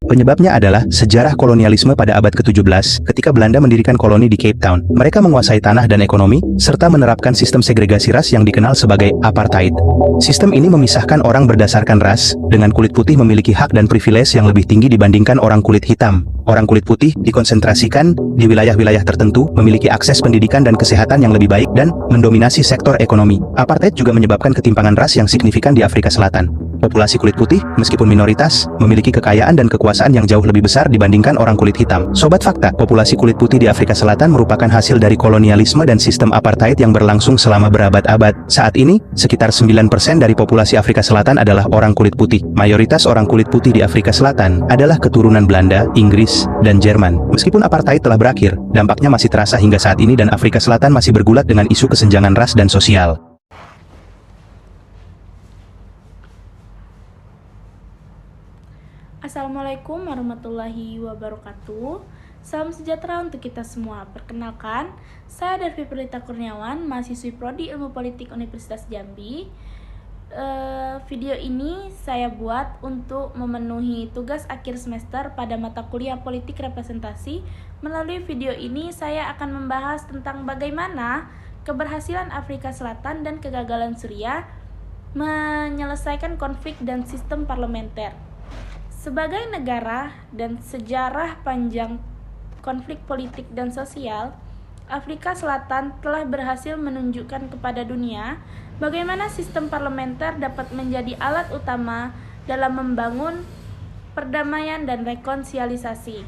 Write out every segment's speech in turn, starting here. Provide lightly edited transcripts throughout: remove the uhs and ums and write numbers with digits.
Penyebabnya adalah sejarah kolonialisme pada abad ke-17 ketika Belanda mendirikan koloni di Cape Town. Mereka menguasai tanah dan ekonomi, serta menerapkan sistem segregasi ras yang dikenal sebagai apartheid. Sistem ini memisahkan orang berdasarkan ras, dengan kulit putih memiliki hak dan privilege yang lebih tinggi dibandingkan orang kulit hitam. Orang kulit putih dikonsentrasikan di wilayah-wilayah tertentu, memiliki akses pendidikan dan kesehatan yang lebih baik, dan mendominasi sektor ekonomi. Apartheid juga menyebabkan ketimpangan ras yang signifikan di Afrika Selatan. Populasi kulit putih, meskipun minoritas, memiliki kekayaan dan kekuasaan yang jauh lebih besar dibandingkan orang kulit hitam. Sobat Fakta, populasi kulit putih di Afrika Selatan merupakan hasil dari kolonialisme dan sistem apartheid yang berlangsung selama berabad-abad. Saat ini, sekitar 9% dari populasi Afrika Selatan adalah orang kulit putih. Mayoritas orang kulit putih di Afrika Selatan adalah keturunan Belanda, Inggris, dan Jerman. Meskipun apartheid telah berakhir, dampaknya masih terasa hingga saat ini dan Afrika Selatan masih bergulat dengan isu kesenjangan ras dan sosial. Assalamualaikum warahmatullahi wabarakatuh. Salam sejahtera untuk kita semua. Perkenalkan, saya Darvi Perlita Kurniawan, mahasiswi Prodi Ilmu Politik Universitas Jambi. Video ini saya buat untuk memenuhi tugas akhir semester pada mata kuliah Politik Representasi. Melalui video ini saya akan membahas tentang bagaimana keberhasilan Afrika Selatan dan kegagalan Suriah menyelesaikan konflik dan sistem parlementer. Sebagai negara dan sejarah panjang konflik politik dan sosial, Afrika Selatan telah berhasil menunjukkan kepada dunia bagaimana sistem parlementer dapat menjadi alat utama dalam membangun perdamaian dan rekonsiliasi.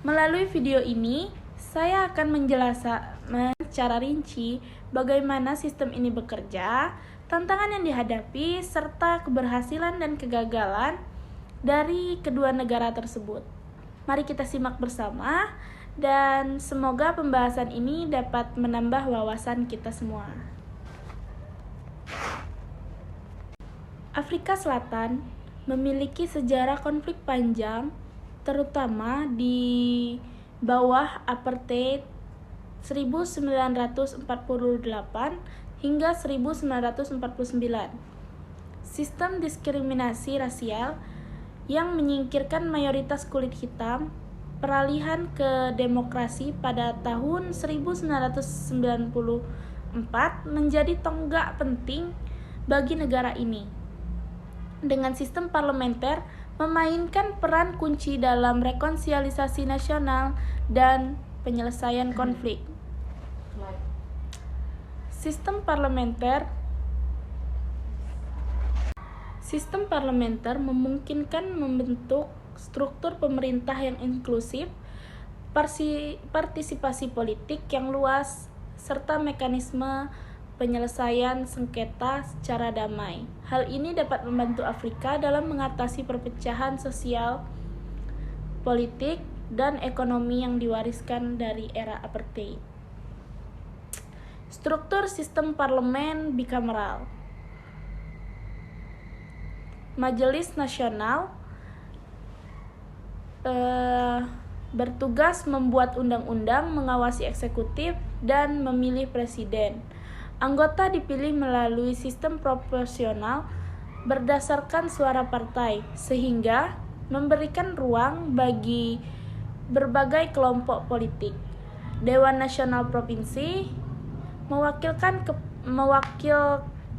Melalui video ini, saya akan menjelaskan secara rinci bagaimana sistem ini bekerja, tantangan yang dihadapi, serta keberhasilan dan kegagalan dari kedua negara tersebut. Mari kita simak bersama, dan semoga pembahasan ini dapat menambah wawasan kita semua. Afrika Selatan memiliki sejarah konflik panjang, terutama di bawah apartheid 1948 hingga 1949. Sistem diskriminasi rasial yang menyingkirkan mayoritas kulit hitam, peralihan ke demokrasi pada tahun 1994 menjadi tonggak penting bagi negara ini. Dengan sistem parlementer memainkan peran kunci dalam rekonsiliasi nasional dan penyelesaian konflik. Sistem parlementer memungkinkan membentuk struktur pemerintah yang inklusif, partisipasi politik yang luas, serta mekanisme penyelesaian sengketa secara damai. Hal ini dapat membantu Afrika dalam mengatasi perpecahan sosial, politik, dan ekonomi yang diwariskan dari era apartheid. Struktur sistem parlemen bikameral. Majelis Nasional bertugas membuat undang-undang, mengawasi eksekutif, dan memilih presiden. Anggota dipilih melalui sistem proporsional berdasarkan suara partai, sehingga memberikan ruang bagi berbagai kelompok politik. Dewan Nasional Provinsi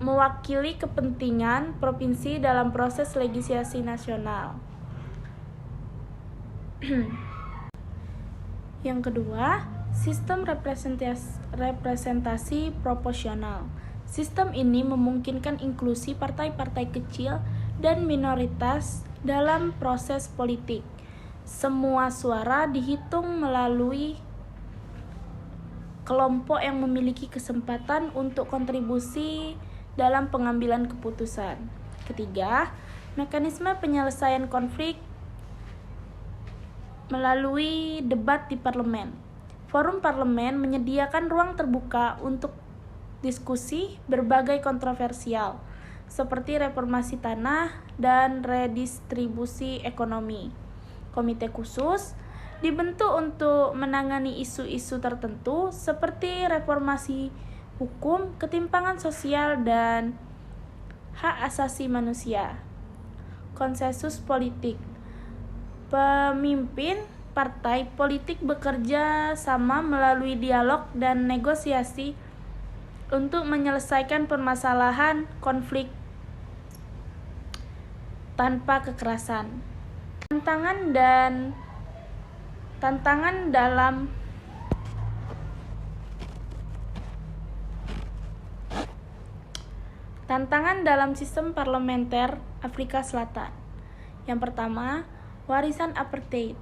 mewakili kepentingan provinsi dalam proses legislasi nasional. Yang kedua, sistem representasi proporsional. Sistem ini memungkinkan inklusi partai-partai kecil dan minoritas dalam proses politik. Semua suara dihitung melalui kelompok yang memiliki kesempatan untuk kontribusi dalam pengambilan keputusan. Ketiga, mekanisme penyelesaian konflik melalui debat di parlemen. Forum parlemen menyediakan ruang terbuka untuk diskusi berbagai kontroversial, seperti reformasi tanah dan redistribusi ekonomi. Komite khusus dibentuk untuk menangani isu-isu tertentu seperti reformasi hukum, ketimpangan sosial, dan hak asasi manusia. Konsensus politik. Pemimpin partai politik bekerja sama melalui dialog dan negosiasi untuk menyelesaikan permasalahan konflik tanpa kekerasan. Tantangan dalam sistem parlementer Afrika Selatan. Yang pertama, warisan apartheid.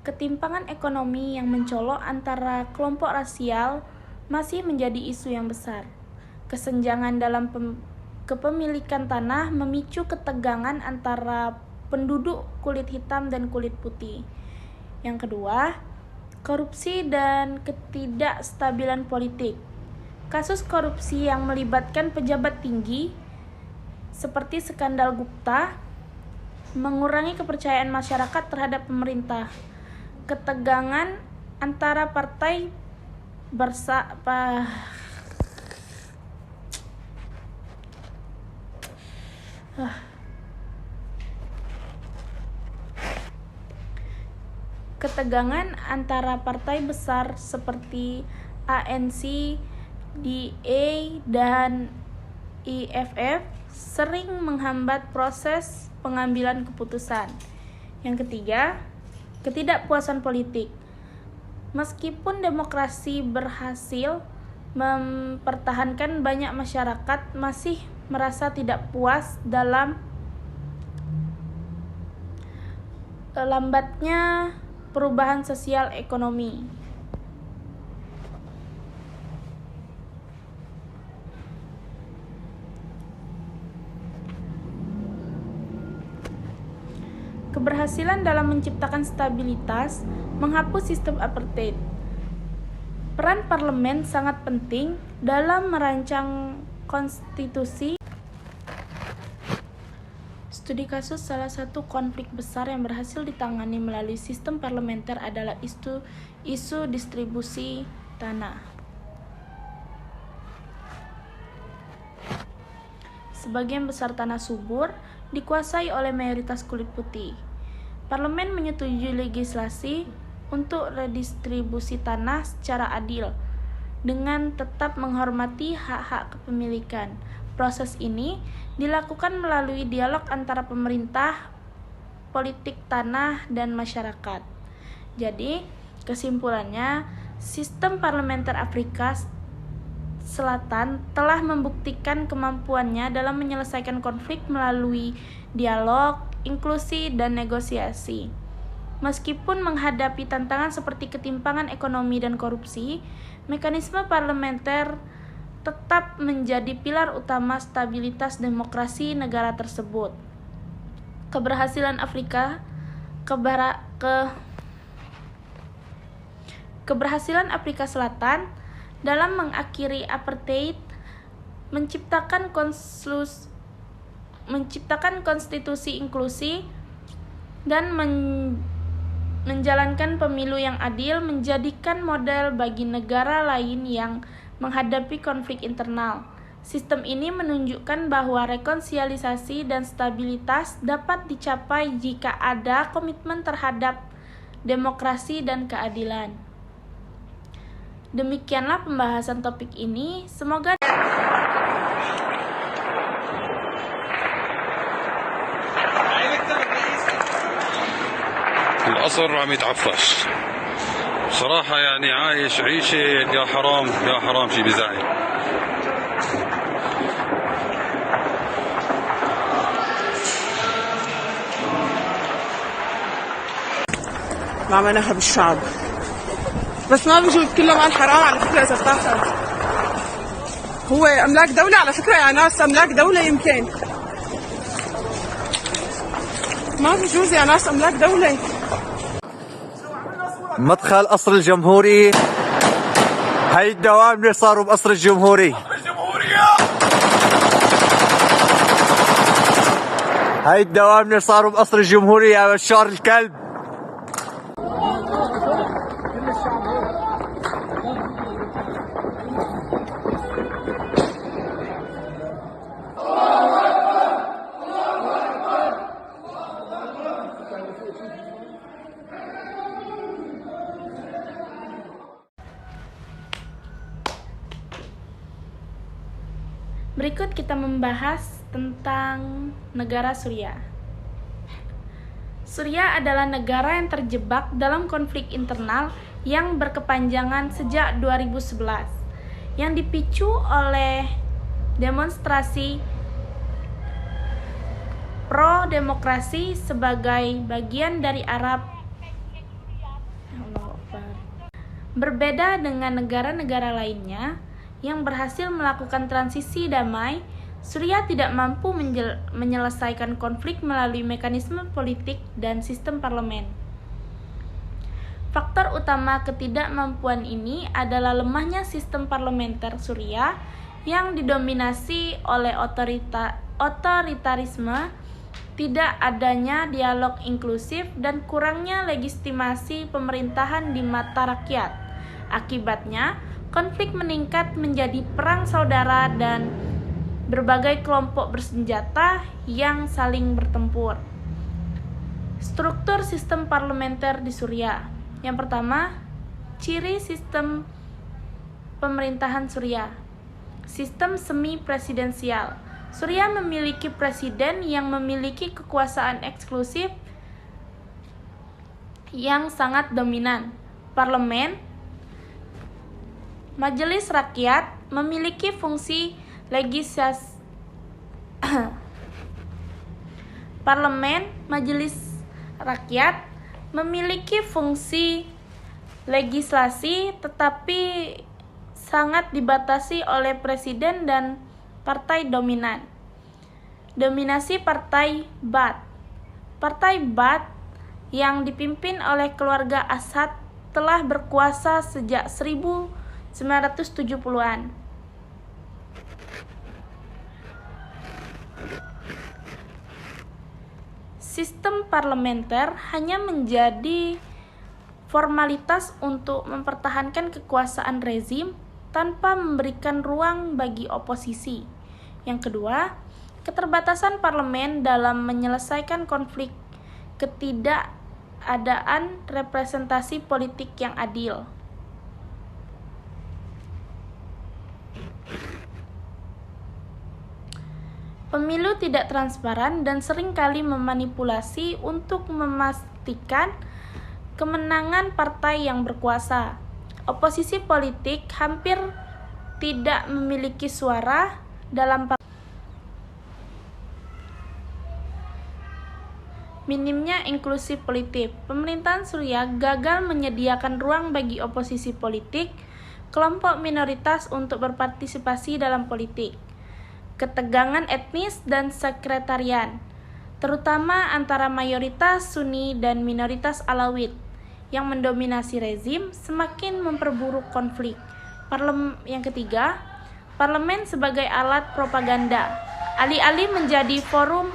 Ketimpangan ekonomi yang mencolok antara kelompok rasial masih menjadi isu yang besar. Kesenjangan dalam kepemilikan tanah memicu ketegangan antara penduduk kulit hitam dan kulit putih. Yang kedua, korupsi dan ketidakstabilan politik. Kasus korupsi yang melibatkan pejabat tinggi seperti skandal Gupta mengurangi kepercayaan masyarakat terhadap pemerintah. Ketegangan antara partai Ketegangan antara partai besar seperti ANC, DA, dan EFF sering menghambat proses pengambilan keputusan. Yang ketiga, ketidakpuasan politik. Meskipun demokrasi berhasil mempertahankan, banyak masyarakat masih merasa tidak puas dalam lambatnya perubahan sosial ekonomi. Keberhasilan dalam menciptakan stabilitas, menghapus sistem apartheid. Peran parlemen sangat penting dalam merancang konstitusi. Studi kasus salah satu konflik besar yang berhasil ditangani melalui sistem parlementer adalah isu distribusi tanah. Sebagian besar tanah subur dikuasai oleh mayoritas kulit putih. Parlemen menyetujui legislasi untuk redistribusi tanah secara adil dengan tetap menghormati hak-hak kepemilikan. Proses ini dilakukan melalui dialog antara pemerintah, politik tanah, dan masyarakat. Jadi, kesimpulannya, sistem parlementer Afrika Selatan telah membuktikan kemampuannya dalam menyelesaikan konflik melalui dialog, inklusi, dan negosiasi. Meskipun menghadapi tantangan seperti ketimpangan ekonomi dan korupsi, mekanisme parlementer tetap menjadi pilar utama stabilitas demokrasi negara tersebut. Keberhasilan Afrika Selatan dalam mengakhiri apartheid, menciptakan konstitusi inklusi, dan menjalankan pemilu yang adil menjadikan model bagi negara lain yang menghadapi konflik internal. Sistem ini menunjukkan bahwa rekonsiliasi dan stabilitas dapat dicapai jika ada komitmen terhadap demokrasi dan keadilan. Demikianlah pembahasan topik ini. Semoga القصر عم يتعفش صراحة، يعني عايش عيشة يا حرام يا حرام، شي بزعل. ما عملناها بالشعب، بس ما بيجوز كله مال حرام على فكرة. إذا بتاخذ هو أملاك دولة على فكرة، يا ناس أملاك دولة، يمكن ما بيجوز يا ناس أملاك دولة. مدخل قصر الجمهوري، هاي الدوام اللي صاروا بقصر الجمهوري، هاي الدوام اللي صاروا بقصر الجمهوري يا بشار الكلب. Berikut kita membahas tentang negara Suriah. Suriah adalah negara yang terjebak dalam konflik internal yang berkepanjangan sejak 2011, yang dipicu oleh demonstrasi pro-demokrasi sebagai bagian dari Arab. Berbeda dengan negara-negara lainnya yang berhasil melakukan transisi damai, Suriah tidak mampu menyelesaikan konflik melalui mekanisme politik dan sistem parlemen. Faktor utama ketidakmampuan ini adalah lemahnya sistem parlementer Suriah yang didominasi oleh otoritarisme, tidak adanya dialog inklusif, dan kurangnya legitimasi pemerintahan di mata rakyat. Akibatnya, konflik meningkat menjadi perang saudara dan berbagai kelompok bersenjata yang saling bertempur. Struktur sistem parlementer di Suriah. Yang pertama, ciri sistem pemerintahan Suriah. Sistem semi-presidensial. Suriah memiliki presiden yang memiliki kekuasaan eksklusif yang sangat dominan. Parlemen, Majelis Rakyat memiliki fungsi legislasi tetapi sangat dibatasi oleh presiden dan partai dominan. Dominasi Partai Baath. Partai Baath yang dipimpin oleh keluarga Assad telah berkuasa sejak 1970-an. Sistem parlementer hanya menjadi formalitas untuk mempertahankan kekuasaan rezim tanpa memberikan ruang bagi oposisi. Yang kedua, keterbatasan parlemen dalam menyelesaikan konflik, ketidakadaan representasi politik yang adil. Pemilu tidak transparan dan seringkali memanipulasi untuk memastikan kemenangan partai yang berkuasa. Oposisi politik hampir tidak memiliki suara dalam minimnya inklusi politik. Pemerintahan Suriah gagal menyediakan ruang bagi oposisi politik, kelompok minoritas untuk berpartisipasi dalam politik. Ketegangan etnis dan sekretarian, terutama antara mayoritas Sunni dan minoritas Alawit yang mendominasi rezim, semakin memperburuk konflik. Yang ketiga, parlemen sebagai alat propaganda. Alih-alih menjadi forum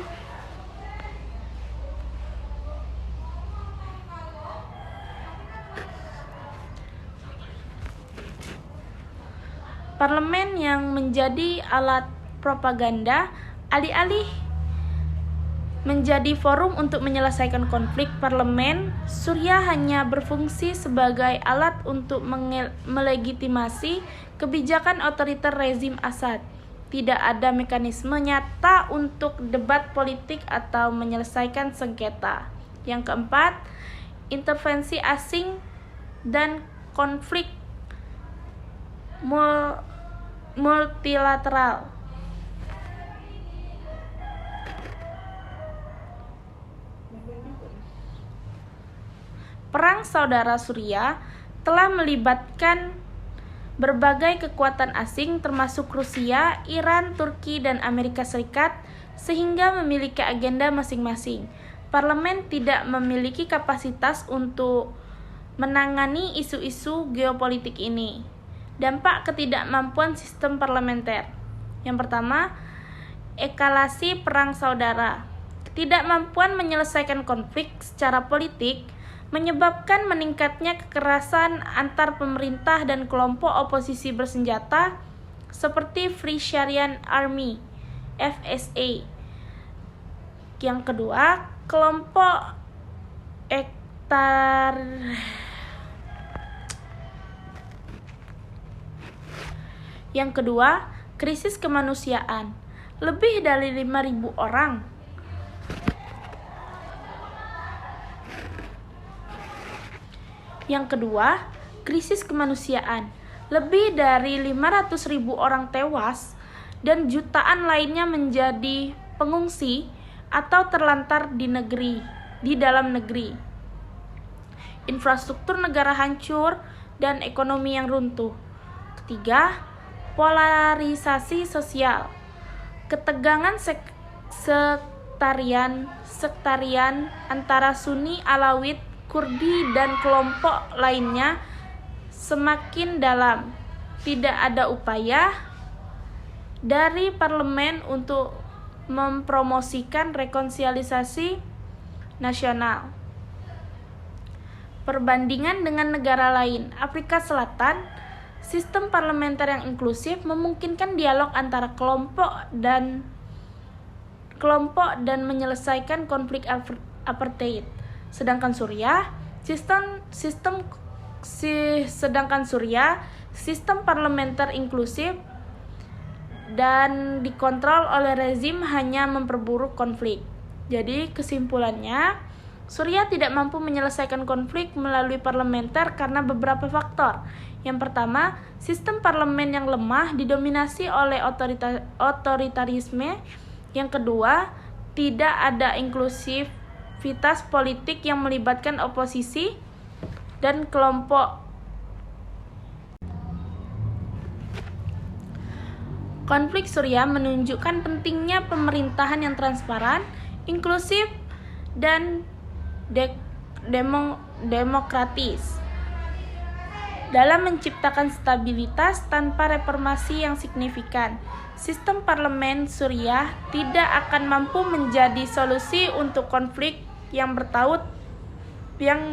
parlemen yang menjadi alat propaganda, alih-alih menjadi forum untuk menyelesaikan konflik, parlemen Suriah hanya berfungsi sebagai alat untuk melegitimasi kebijakan otoriter rezim Assad. Tidak ada mekanisme nyata untuk debat politik atau menyelesaikan sengketa. Yang keempat, intervensi asing dan konflik multilateral. Perang saudara Suriah telah melibatkan berbagai kekuatan asing termasuk Rusia, Iran, Turki, dan Amerika Serikat sehingga memiliki agenda masing-masing. Parlemen tidak memiliki kapasitas untuk menangani isu-isu geopolitik ini. Dampak ketidakmampuan sistem parlementer. Yang pertama, eskalasi perang saudara. Ketidakmampuan menyelesaikan konflik secara politik menyebabkan meningkatnya kekerasan antar pemerintah dan kelompok oposisi bersenjata seperti Free Syrian Army (FSA). Yang kedua, Krisis kemanusiaan. Lebih dari 5.000 orang. Yang kedua, krisis kemanusiaan. Lebih dari 500.000 orang tewas dan jutaan lainnya menjadi pengungsi atau terlantar di dalam negeri. Infrastruktur negara hancur dan ekonomi yang runtuh. Ketiga, polarisasi sosial. Ketegangan sektarian antara Sunni, Alawit, Kurdi, dan kelompok lainnya semakin dalam. Tidak ada upaya dari parlemen untuk mempromosikan rekonsiliasi nasional. Perbandingan dengan negara lain, Afrika Selatan, sistem parlementer yang inklusif memungkinkan dialog antara kelompok dan menyelesaikan konflik apartheid. Sedangkan Suriah, sistem parlementer inklusif dan dikontrol oleh rezim hanya memperburuk konflik. Jadi kesimpulannya, Suriah tidak mampu menyelesaikan konflik melalui parlementer karena beberapa faktor. Yang pertama, sistem parlemen yang lemah didominasi oleh otoritarisme. Yang kedua, tidak ada inklusivitas politik yang melibatkan oposisi dan kelompok. Konflik Suriah menunjukkan pentingnya pemerintahan yang transparan, inklusif, dan demokratis dalam menciptakan stabilitas tanpa reformasi yang signifikan. Sistem parlemen Suriah tidak akan mampu menjadi solusi untuk konflik yang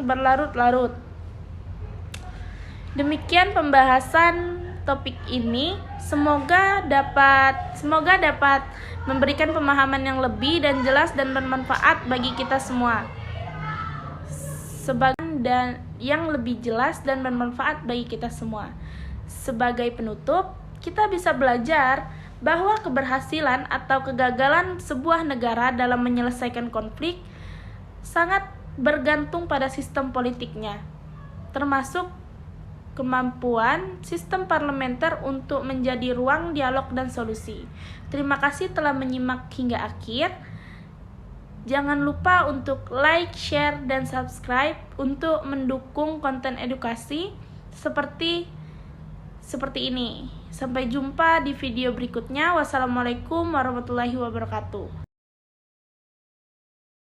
berlarut-larut. Demikian pembahasan topik ini. Semoga dapat memberikan pemahaman yang lebih dan jelas dan bermanfaat bagi kita semua. Sebagai penutup, kita bisa belajar bahwa keberhasilan atau kegagalan sebuah negara dalam menyelesaikan konflik sangat bergantung pada sistem politiknya, termasuk kemampuan sistem parlementer untuk menjadi ruang dialog dan solusi. Terima kasih telah menyimak hingga akhir. Jangan lupa untuk like, share, dan subscribe untuk mendukung konten edukasi seperti ini. Sampai jumpa di video berikutnya. Wassalamualaikum warahmatullahi wabarakatuh.